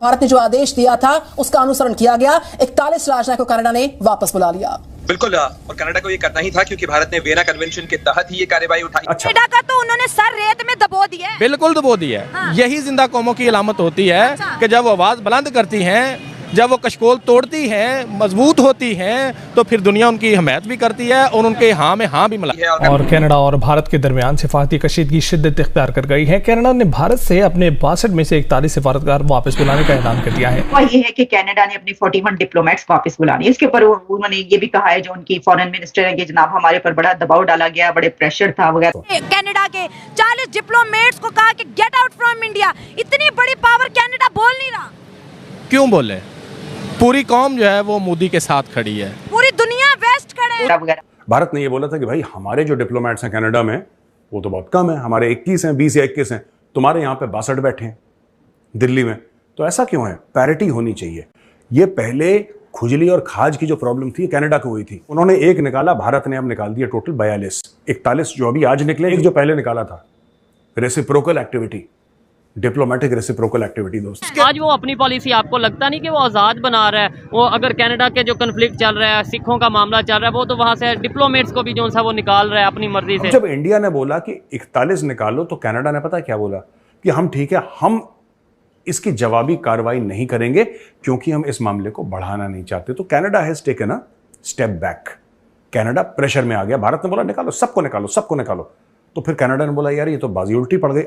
भारत ने जो आदेश दिया था उसका अनुसरण किया गया। 41 राजनयिकों को कनाडा ने वापस बुला लिया। बिल्कुल, और कनाडा को ये करना ही था क्योंकि भारत ने वियना कन्वेंशन के तहत ही ये कार्रवाई उठाई। अच्छा। कनाडा का तो उन्होंने सर रेत में दबो दिया है। बिल्कुल दबो दिया है। हाँ। यही जिंदा कौमों की अलामत होती है। अच्छा। कि जब वो आवाज बुलंद करती हैं, जब वो कशकोल तोड़ती हैं, मजबूत होती हैं, तो फिर दुनिया उनकी हमायत भी करती है और उनके हाँ में हाँ भी मिला। और कनाडा और भारत के दरमियान सिफारती कशीदगी शिद्दत इख्तियार कर गई है। कनाडा ने भारत से अपने 62 में से 41 सिफारतकार वापस बुलाने का ऐलान कर दिया है। और ये है कि कनाडा ने अपनी 41 डिप्लोमेट्स वापस बुलानी है। इसके ऊपर उन्होंने ये भी कहा है, जो उनकी फॉरेन मिनिस्टर है, कि जनाब हमारे पर बड़ा दबाव डाला गया, बड़े प्रेशर था वगैरह। कनाडा के 40 डिप्लोमेट्स को कहा कि गेट आउट फ्रॉम इंडिया। इतनी बड़ी पावर कनाडा बोल नहीं रहा। क्यों बोले? पूरी कौम जो है वो मोदी के साथ खड़ी है, पूरी दुनिया वेस्ट खड़े है। भारत ने ये बोला था कि भाई हमारे जो डिप्लोमेट्स हैं कनाडा में वो तो बहुत कम है, हमारे 21 हैं, 20 या 21 हैं, तुम्हारे यहाँ पे 62 बैठे हैं दिल्ली में, तो ऐसा क्यों है? पैरिटी होनी चाहिए। ये पहले खुजली और खाज की जो प्रॉब्लम थी कनाडा को हुई थी, उन्होंने एक निकाला, भारत ने अब निकाल दिया टोटल 42। 41 जो अभी आज निकले, एक जो पहले निकाला था, reciprocal activity, diplomatic reciprocal activity. दोस्त आज वो अपनी पॉलिसी, आपको लगता नहीं कि वो आज़ाद बना रहा है? वो अगर कनाडा के जो कन्फ्लिक्ट चल रहा है, सिखों का मामला चल रहा है, वो तो वहाँ से डिप्लोमेट्स को भी जो सा वो निकाल रहा है अपनी मर्जी से। जब इंडिया ने बोला कि 41 निकालो, तो कनाडा ने पता क्या बोला कि हम ठीक है, हम इसकी जवाबी कार्रवाई नहीं करेंगे क्योंकि हम इस मामले को बढ़ाना नहीं चाहते। तो Canada has taken a step back. Canada pressure में आ गया। भारत ने बोला निकालो, सबको निकालो, सबको निकालो, तो फिर कनाडा ने बोला यार ये तो बाजी उल्टी पड़ गई।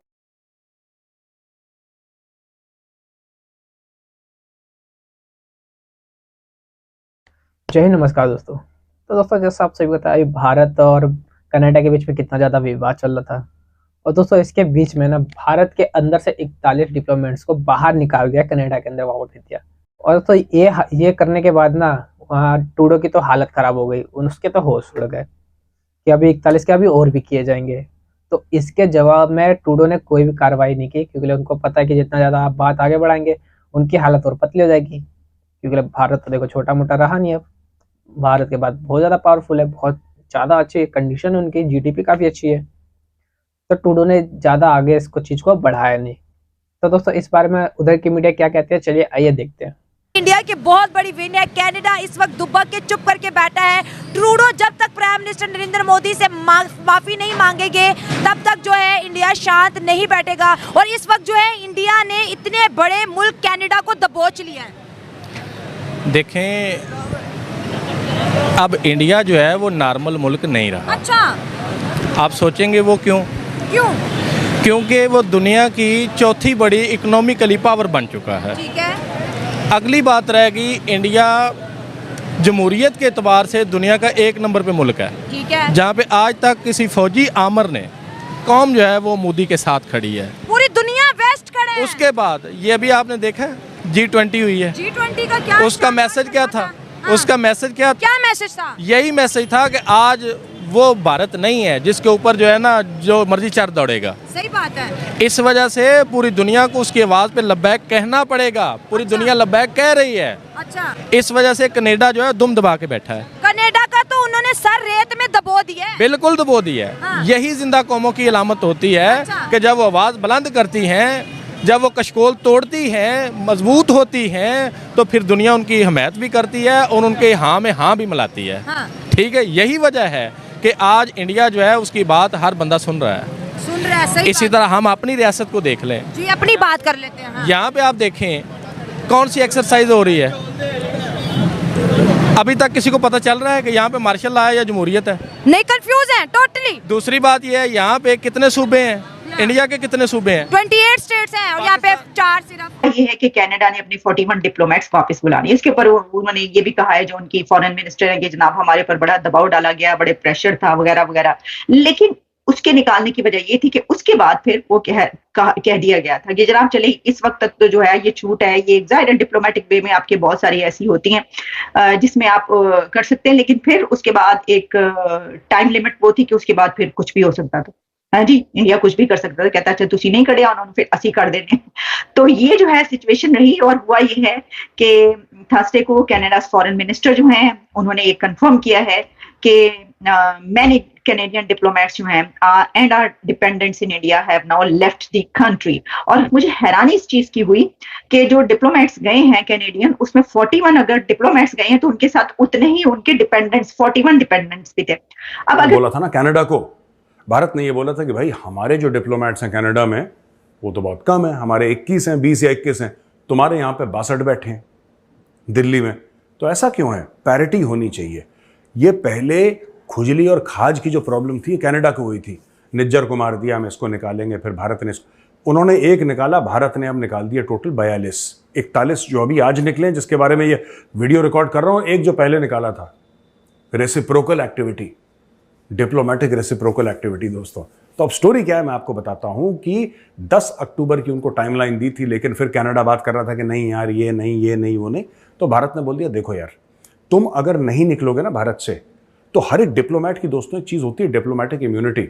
जय हिंद, नमस्कार दोस्तों। तो दोस्तों जैसा आप सभी बताया, भारत और कनाडा के बीच में कितना ज़्यादा विवाद चल रहा था, और दोस्तों इसके बीच में ना भारत के अंदर से 41 डिप्लोमेट्स को बाहर निकाल दिया, कनाडा के अंदर वापस भेज दिया। और तो ये करने के बाद ना वहाँ ट्रूडो की तो हालत ख़राब हो गई, उसके तो होश उड़ गए कि अभी 41 के अभी और भी किए जाएंगे। तो इसके जवाब में ट्रूडो ने कोई भी कार्रवाई नहीं की, क्योंकि उनको पता है कि जितना ज़्यादा आप बात आगे बढ़ाएंगे उनकी हालत और पतली हो जाएगी। क्योंकि भारत तो देखो छोटा मोटा रहा नहीं, अब भारत के बाद बहुत ज़्यादा पावरफुल है, बहुत ज़्यादा अच्छी कंडीशन है उनकी, जीडीपी काफ़ी अच्छी है। तो ट्रूडो ने ज़्यादा आगे इसको चीज़ को बढ़ाया नहीं। तो दोस्तों इस बारे में उधर की मीडिया क्या कहते हैं, चलिए आइए देखते हैं। इंडिया की बहुत बड़ी विन है। कनाडा इस वक्त दुबक के चुप करके बैठा है। ट्रूडो जब तक प्राइम मिनिस्टर नरेंद्र मोदी से माफी नहीं मांगेंगे तब तक जो है इंडिया शांत नहीं बैठेगा। और इस वक्त जो है इंडिया ने इतने बड़े मुल्क कनाडा को दबोच लिया है। देखें, अब इंडिया जो है वो नॉर्मल मुल्क नहीं रहा। अच्छा, आप सोचेंगे वो क्यों? क्योंकि वो दुनिया की चौथी बड़ी इकोनॉमिकली पावर बन चुका है। ठीक है। अगली बात रहेगी, इंडिया जमहूरियत के एतबार से दुनिया का 1 नंबर पे मुल्क है। ठीक है। जहाँ पे आज तक किसी फौजी आमर ने, कौम जो है वो मोदी के साथ खड़ी है, पूरी दुनिया वेस्ट खड़े है। उसके बाद ये भी आपने देखा G20 हुई है। G20 का क्या, उसका मैसेज क्या था? हाँ। उसका मैसेज क्या मैसेज था? यही मैसेज था कि आज वो भारत नहीं है जिसके ऊपर जो है ना जो मर्जी चढ़ दौड़ेगा। सही बात है। इस वजह से पूरी दुनिया को उसकी आवाज़ पे लब्बैक कहना पड़ेगा। पूरी दुनिया लब्बैक कह रही है। अच्छा। इस वजह से कनाडा जो है दुम दबा के बैठा है। कनाडा का तो उन्होंने सर रेत में दबो दिया है। बिल्कुल दबो दिया है। हाँ। यही जिंदा कौमों की अलामत होती है। अच्छा। कि जब वो आवाज़ बुलंद करती हैं, जब वो कशकोल तोड़ती हैं, मजबूत होती हैं, तो फिर दुनिया उनकी हमायत भी करती है और उनके हाँ में हाँ भी मिलाती है। हाँ। ठीक है, यही वजह है कि आज इंडिया जो है उसकी बात हर बंदा सुन रहा है। सही इसी तरह हम अपनी रियासत को देख लें जी, अपनी बात कर लेते हैं। हाँ। यहाँ पे आप देखें कौन सी एक्सरसाइज हो रही है। अभी तक किसी को पता चल रहा है कि यहाँ पे मार्शल लॉ है या जमहूरियत है? नहीं, कंफ्यूज है टोटली। दूसरी बात यह है, यहाँ पे कितने सूबे हैं? इंडिया के कितने सूबे हैं? 28 स्टेट्स हैं और यहाँ पे 4 सिर्फ। ये है कि कनाडा ने अपनी 41 डिप्लोमेट्स वापस बुलानी है। इसके ऊपर उन्होंने ये भी कहा है, जो उनकी फॉरेन मिनिस्टर है, कि जनाब हमारे पर बड़ा दबाव डाला गया, बड़े प्रेशर था वगैरह वगैरह। लेकिन उसके निकालने की वजह ये थी कि उसके बाद फिर वो कह दिया गया था कि जनाब चले, इस वक्त तक तो जो है ये छूट है, ये जाहिर डिप्लोमेटिक वे में आपके बहुत सारी ऐसी होती हैं जिसमें आप कर सकते हैं, लेकिन फिर उसके बाद एक टाइम लिमिट वो थी कि उसके बाद फिर कुछ भी हो सकता था। हाँ जी, इंडिया कुछ भी कर सकता था, कहता अच्छा तुसी नहीं करे, उन्होंने फिर असी कर देने। तो ये जो है सिचुएशन रही। और हुआ ये है कि थर्सडे को कनाडा फॉरेन मिनिस्टर जो हैं उन्होंने ये कंफर्म किया है कि many Canadian diplomats जो हैं and our dependents in India have now left the country। और मुझे हैरानी इस चीज की हुई कि जो डिप्लोमेट्स गए हैं कैनेडियन, उसमें 41 अगर डिप्लोमेट्स गए हैं तो उनके साथ उतने ही उनके डिपेंडेंट्स 41 डिपेंडेंट्स भी थे। अब अगर बोला था ना कनाडा को, भारत ने ये बोला था कि भाई हमारे जो डिप्लोमेट्स हैं कनाडा में वो तो बहुत कम है, हमारे 21 हैं, 20 या 21 हैं, तुम्हारे यहाँ पे 62 बैठे हैं दिल्ली में। तो ऐसा क्यों है? पैरिटी होनी चाहिए। ये पहले खुजली और खाज की जो प्रॉब्लम थी कनाडा को हुई थी, निज्जर को मार दिया, हम इसको निकालेंगे, फिर भारत ने उन्होंने एक निकाला, भारत ने अब निकाल दिया टोटल 41 जो अभी आज निकले, जिसके बारे में ये वीडियो रिकॉर्ड कर रहा हूं। एक जो पहले निकाला था, reciprocal activity, diplomatic reciprocal activity दोस्तों। तो अब स्टोरी क्या है मैं आपको बताता हूं कि 10 अक्टूबर की उनको टाइमलाइन दी थी, लेकिन फिर कनाडा बात कर रहा था कि नहीं यार ये नहीं वो नहीं। तो भारत ने बोल दिया देखो यार, तुम अगर नहीं निकलोगे ना भारत से, तो हर एक डिप्लोमेट की दोस्तों एक चीज होती है डिप्लोमेटिक इम्यूनिटी,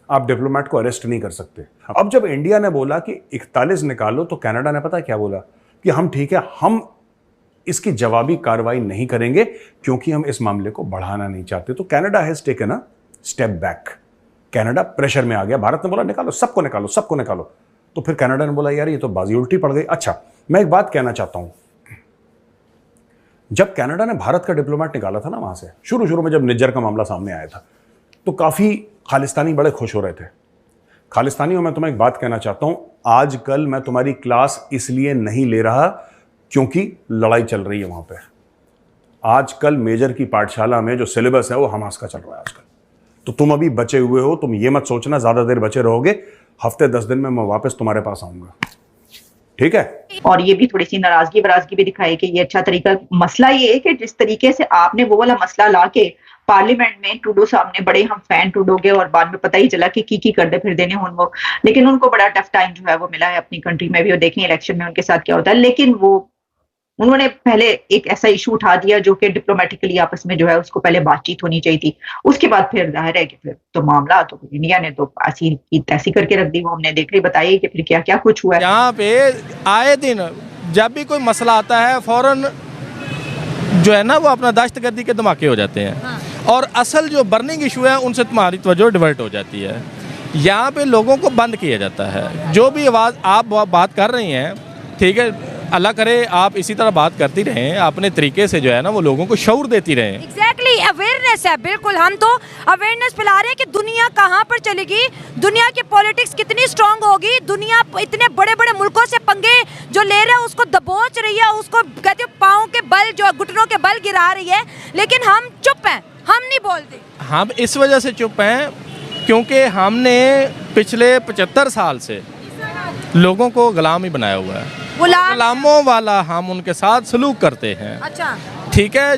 आप डिप्लोमेट को अरेस्ट नहीं कर सकते। अब जब इंडिया ने बोला कि 41 निकालो, तो कनाडा ने पता क्या बोला कि हम ठीक है, हम इसकी जवाबी कार्रवाई नहीं करेंगे क्योंकि हम इस मामले को बढ़ाना नहीं चाहते। तो Canada has taken a step back. Canada pressure में आ गया, भारत ने बोला निकालो, सबको निकालो, सबको निकालो। तो फिर कनाडा ने बोला यार ये तो बाजी उल्टी पड़ गई। अच्छा, मैं एक बात कहना चाहता हूं, जब कनाडा ने भारत का डिप्लोमेट निकाला था ना वहां से, शुरू में जब निज्जर का मामला सामने आया था, तो काफी खालिस्तानी बड़े खुश हो रहे थे। खालिस्तानियों में तुम्हें एक बात कहना चाहता हूं, आजकल मैं तुम्हारी क्लास इसलिए नहीं ले रहा क्योंकि लड़ाई चल रही है वहां पे। आजकल मेजर की पाठशाला में जो सिलेबस है वो हमास का चल रहा है आजकल। तो तुम अभी बचे हुए हो, तुम ये मत सोचना ज्यादा देर बचे रहोगे, हफ्ते 10 दिन में मैं वापस तुम्हारे पास आऊंगा, ठीक है। और ये भी थोड़ी सी नाराजगी भी दिखाई कि ये अच्छा तरीका। मसला ये है कि जिस तरीके से आपने वो वाला मसला लाके पार्लियामेंट में ट्रूडो सामने, बड़े हम फैन ट्रूडो के, और बाद में पता ही चला कि की करते फिर देने वो, लेकिन उनको बड़ा टफ टाइम जो है वो मिला है अपनी कंट्री में भी, और देखें इलेक्शन में उनके साथ क्या होता है। लेकिन वो उन्होंने पहले एक ऐसा इशू उठा दिया जो कि डिप्लोमेटिकली आपस में जो है उसको पहले बातचीत होनी चाहिए थी, उसके बाद फिर जाहिर है कि फिर तो मामला तो इंडिया ने तो ऐसी की तैसी करके रख दी। वो हमने देख रही बताई कि फिर क्या क्या कुछ हुआ है। यहाँ पे आए दिन जब भी कोई मसला आता है फौरन जो है ना वो अपना दहशतगर्दी के धमाके हो जाते हैं। हाँ। और असल जो बर्निंग इशू है उनसे तुम्हारी तवज्जो डिवर्ट हो जाती है। यहाँ पे लोगों को बंद किया जाता है। जो भी आवाज़ आप बात कर रही हैं, ठीक है, अल्लाह करे आप इसी तरह बात करती रहें, अपने तरीके से जो है ना वो लोगों को शऊर देती रहें। एग्जैक्टली अवेयरनेस है, बिल्कुल हम तो अवेयरनेस फैला रहे हैं कि दुनिया कहाँ पर चलेगी, दुनिया की पॉलिटिक्स कितनी स्ट्रांग होगी, दुनिया इतने बड़े बड़े मुल्कों से पंगे जो ले रहे हैं उसको दबोच रही है, उसको कहते हैं पाँव के बल, जो घुटनों के बल गिरा रही है, लेकिन हम चुप हैं, हम नहीं बोलते। हम इस वजह से चुप हैं क्योंकि हमने पिछले 75 साल से लोगों को गुलाम ही बनाया हुआ है। गुलामों वाला हम उनके साथ सलूक करते हैं। अच्छा, ठीक है।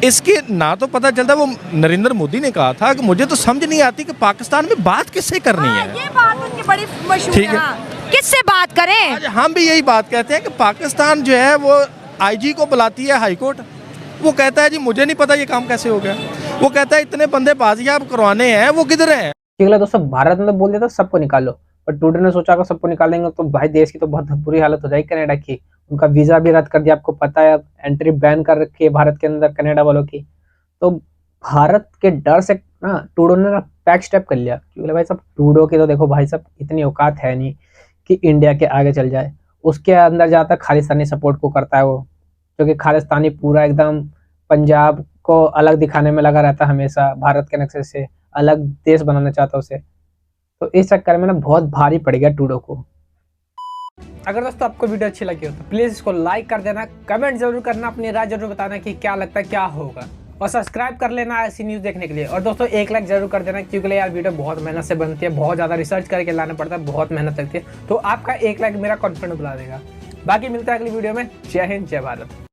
इसके ना तो पता चलता, वो नरेंद्र मोदी ने कहा था कि मुझे तो समझ नहीं आती कि पाकिस्तान में बात किससे करनी है। ये बात उनकी बड़ी मशहूर है। किससे बात करें? आज हम भी यही बात कहते हैं कि पाकिस्तान जो है वो आईजी को बुलाती है हाईकोर्ट, वो कहता है जी मुझे नहीं पता ये काम कैसे हो गया। वो कहता है इतने बंदे बाजियाब करवाने हैं, वो किधर हैं? दोस्तों भारत ने बोल दिया था सबको निकालो, पर ट्रूडो ने सोचा अगर सबको निकालेंगे तो भाई देश की तो बहुत बुरी हालत हो जाएगी कनाडा की। उनका वीजा भी रद्द कर दिया, आपको पता है, एंट्री बैन कर रखी है भारत के अंदर कनाडा वालों की। तो भारत के डर से ना ट्रूडो ने ना बैक स्टेप कर लिया, क्योंकि भाई साहब ट्रूडो की तो देखो भाई साहब इतनी औकात है नहीं कि इंडिया के आगे चल जाए। उसके अंदर जाता खालिस्तानी सपोर्ट को करता है वो, क्योंकि खालिस्तानी पूरा एकदम पंजाब को अलग दिखाने में लगा रहता है हमेशा, भारत के नक्शे से अलग देश बनाना चाहता उसे। तो इस चक्कर में ना बहुत भारी पड़ गया ट्रूडो को। अगर दोस्तों आपको वीडियो अच्छी लगी हो तो प्लीज इसको लाइक कर देना, कमेंट जरूर करना, अपनी राय जरूर बताना कि क्या लगता है क्या होगा, और सब्सक्राइब कर लेना ऐसी न्यूज़ देखने के लिए। और दोस्तों 1 लाइक जरूर कर देना, क्योंकि यार वीडियो बहुत मेहनत से बनती है, बहुत ज़्यादा रिसर्च करके लाना पड़ता है, बहुत मेहनत लगती है। तो आपका 1 लाइक मेरा कॉन्फिडेंस बढ़ा देगा। बाकी मिलता है अगली वीडियो में। जय हिंद, जय भारत।